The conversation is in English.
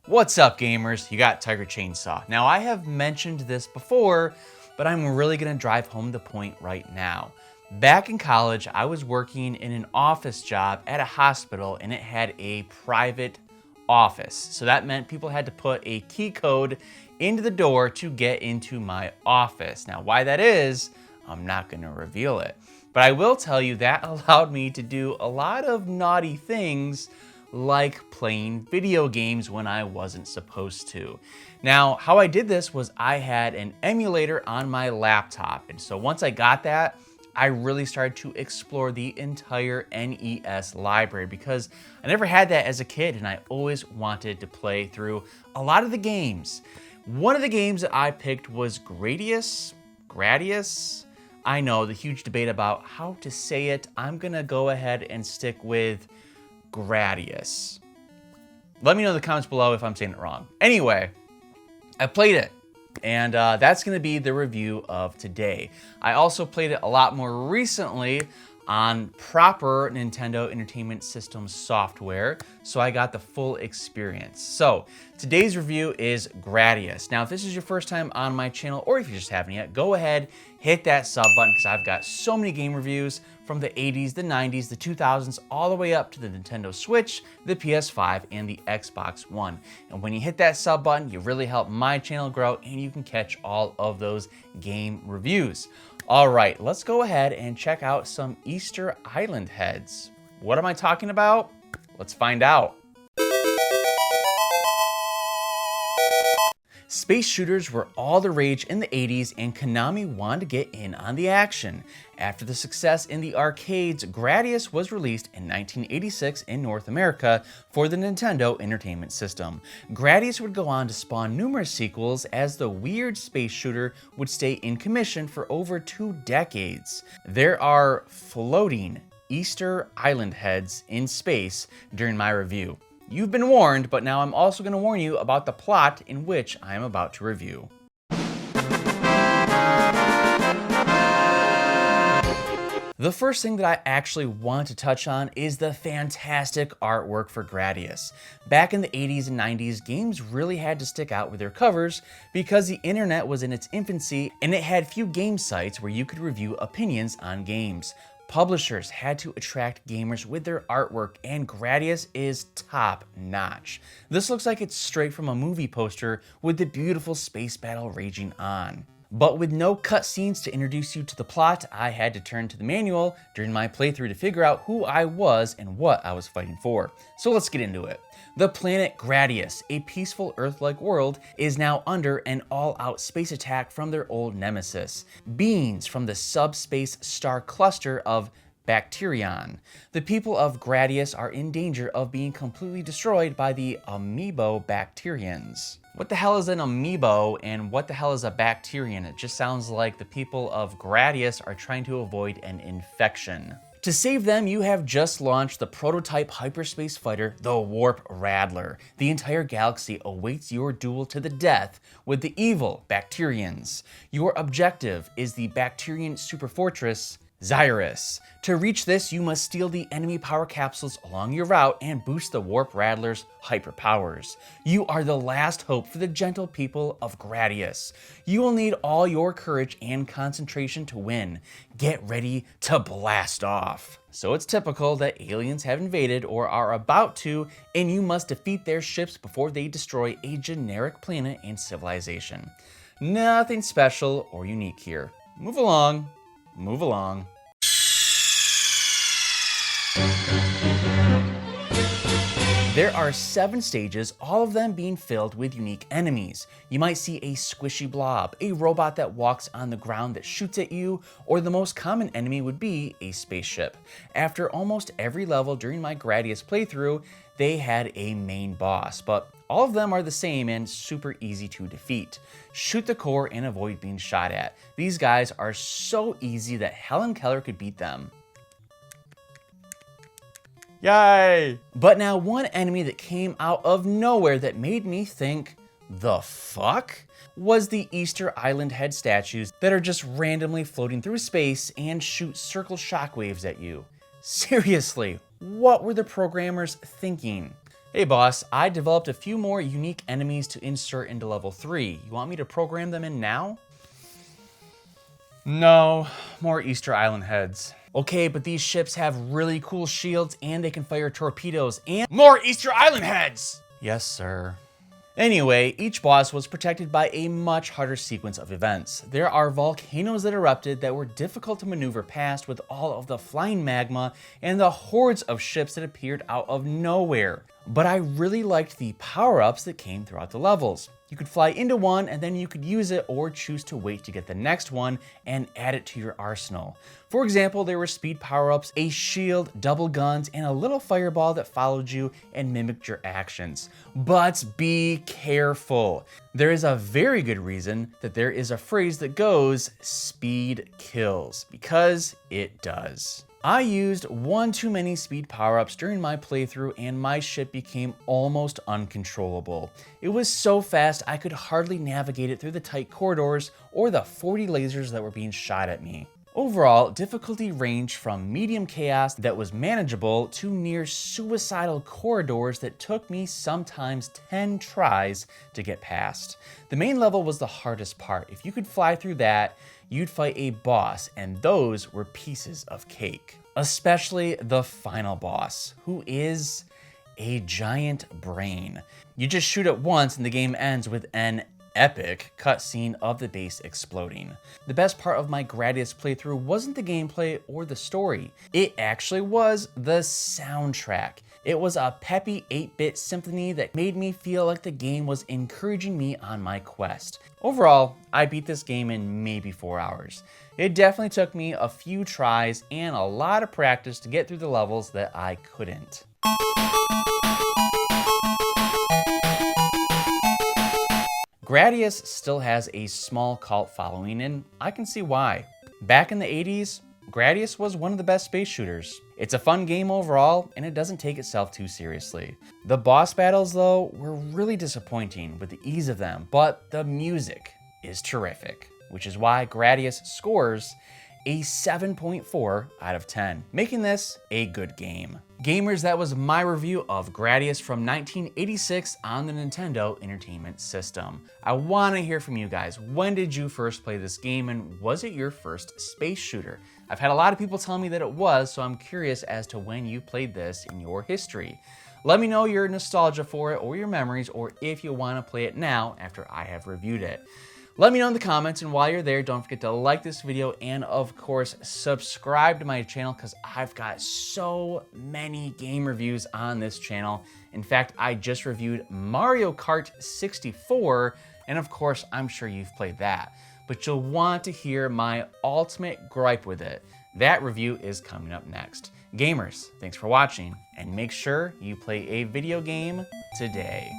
What's up, gamers? You got TigerChainsaw. Now, I have mentioned this before, but I'm really gonna drive home the point right now. Back in college, I was working in an office job at a hospital, and it had a private office. So that meant people had to put a key code into the door to get into my office. Now, why that is, I'm not gonna reveal it. But I will tell you that allowed me to do a lot of naughty things, like playing video games when I wasn't supposed to. Now, how I did this was I had an emulator on my laptop. And so once I got that, I really started to explore the entire NES library because I never had that as a kid and I always wanted to play through a lot of the games. One of the games that I picked was Gradius. I know, the huge debate about how to say it. I'm gonna go ahead and stick with Gradius. Let me know in the comments below if I'm saying it wrong. Anyway, I played it, and that's gonna be the review of today. I also played it a lot more recently on proper Nintendo Entertainment System software, so I got the full experience. So today's review is Gradius. Now, if this is your first time on my channel, or if you just haven't yet, go ahead, hit that sub button, because I've got so many game reviews from the 80s, the 90s, the 2000s, all the way up to the Nintendo Switch, the PS5, and the Xbox One. And when you hit that sub button, you really help my channel grow, and you can catch all of those game reviews. All right, let's go ahead and check out some Easter Island heads. What am I talking about? Let's find out. Space shooters were all the rage in the 80s, and Konami wanted to get in on the action. After the success in the arcades, Gradius was released in 1986 in North America for the Nintendo Entertainment System. Gradius would go on to spawn numerous sequels, as the weird space shooter would stay in commission for over 2 decades. There are floating Easter Island heads in space during my review. You've been warned, but now I'm also going to warn you about the plot in which I am about to review. The first thing that I actually want to touch on is the fantastic artwork for Gradius. Back in the 80s and 90s, games really had to stick out with their covers because the internet was in its infancy and it had few game sites where you could review opinions on games. Publishers had to attract gamers with their artwork, and Gradius is top notch. This looks like it's straight from a movie poster with the beautiful space battle raging on. But with no cutscenes to introduce you to the plot, I had to turn to the manual during my playthrough to figure out who I was and what I was fighting for. So let's get into it. The planet Gradius, a peaceful Earth-like world, is now under an all-out space attack from their old nemesis, beings from the subspace star cluster of Bacterion. The people of Gradius are in danger of being completely destroyed by the Amiibo Bacterians. What the hell is an Amiibo and what the hell is a Bacterian? It just sounds like the people of Gradius are trying to avoid an infection. To save them, you have just launched the prototype hyperspace fighter, the Warp Rattler. The entire galaxy awaits your duel to the death with the evil Bacterians. Your objective is the Bacterian superfortress, Xyrus. To reach this, you must steal the enemy power capsules along your route and boost the Warp Rattler's hyperpowers. You are the last hope for the gentle people of Gradius. You will need all your courage and concentration to win. Get ready to blast off. So it's typical that aliens have invaded or are about to, and you must defeat their ships before they destroy a generic planet and civilization. Nothing special or unique here. Move along. Move along. There are 7 stages, all of them being filled with unique enemies. You might see a squishy blob, a robot that walks on the ground that shoots at you, or the most common enemy would be a spaceship. After almost every level during my Gradius playthrough, they had a main boss, but all of them are the same and super easy to defeat. Shoot the core and avoid being shot at. These guys are so easy that Helen Keller could beat them. Yay! But now one enemy that came out of nowhere that made me think, the fuck? Was the Easter Island head statues that are just randomly floating through space and shoot circle shockwaves at you. Seriously, what were the programmers thinking? Hey boss, I developed a few more unique enemies to insert into level 3. You want me to program them in now? No, more Easter Island heads. Okay, but these ships have really cool shields and they can fire torpedoes and more Easter Island heads! Yes, sir. Anyway, each boss was protected by a much harder sequence of events. There are volcanoes that erupted that were difficult to maneuver past with all of the flying magma and the hordes of ships that appeared out of nowhere. But I really liked the power-ups that came throughout the levels. You could fly into one and then you could use it or choose to wait to get the next one and add it to your arsenal. For example, there were speed power-ups, a shield, double guns, and a little fireball that followed you and mimicked your actions. But be careful. There is a very good reason that there is a phrase that goes, speed kills, because it does. I used one too many speed power-ups during my playthrough and my ship became almost uncontrollable. It was so fast I could hardly navigate it through the tight corridors or the 40 lasers that were being shot at me. Overall, difficulty ranged from medium chaos that was manageable to near suicidal corridors that took me sometimes 10 tries to get past. The main level was the hardest part. If you could fly through that, you'd fight a boss, and those were pieces of cake. Especially the final boss, who is a giant brain. You just shoot it once and the game ends with an epic cutscene of the base exploding. The best part of my Gradius playthrough wasn't the gameplay or the story. It actually was the soundtrack. It was a peppy 8-bit symphony that made me feel like the game was encouraging me on my quest. Overall, I beat this game in maybe 4 hours. It definitely took me a few tries and a lot of practice to get through the levels that I couldn't. Gradius still has a small cult following, and I can see why. Back in the 80s, Gradius was one of the best space shooters. It's a fun game overall, and it doesn't take itself too seriously. The boss battles, though, were really disappointing with the ease of them, but the music is terrific, which is why Gradius scores a 7.4 out of 10, making this a good game. Gamers, that was my review of Gradius from 1986 on the Nintendo Entertainment System. I want to hear from you guys. When did you first play this game, and was it your first space shooter? I've had a lot of people tell me that it was, so I'm curious as to when you played this in your history. Let me know your nostalgia for it or your memories, or if you want to play it now after I have reviewed it. Let me know in the comments, and while you're there, don't forget to like this video and of course subscribe to my channel because I've got so many game reviews on this channel. In fact, I just reviewed Mario Kart 64, and of course I'm sure you've played that, but you'll want to hear my ultimate gripe with it. That review is coming up next. Gamers, thanks for watching, and make sure you play a video game today.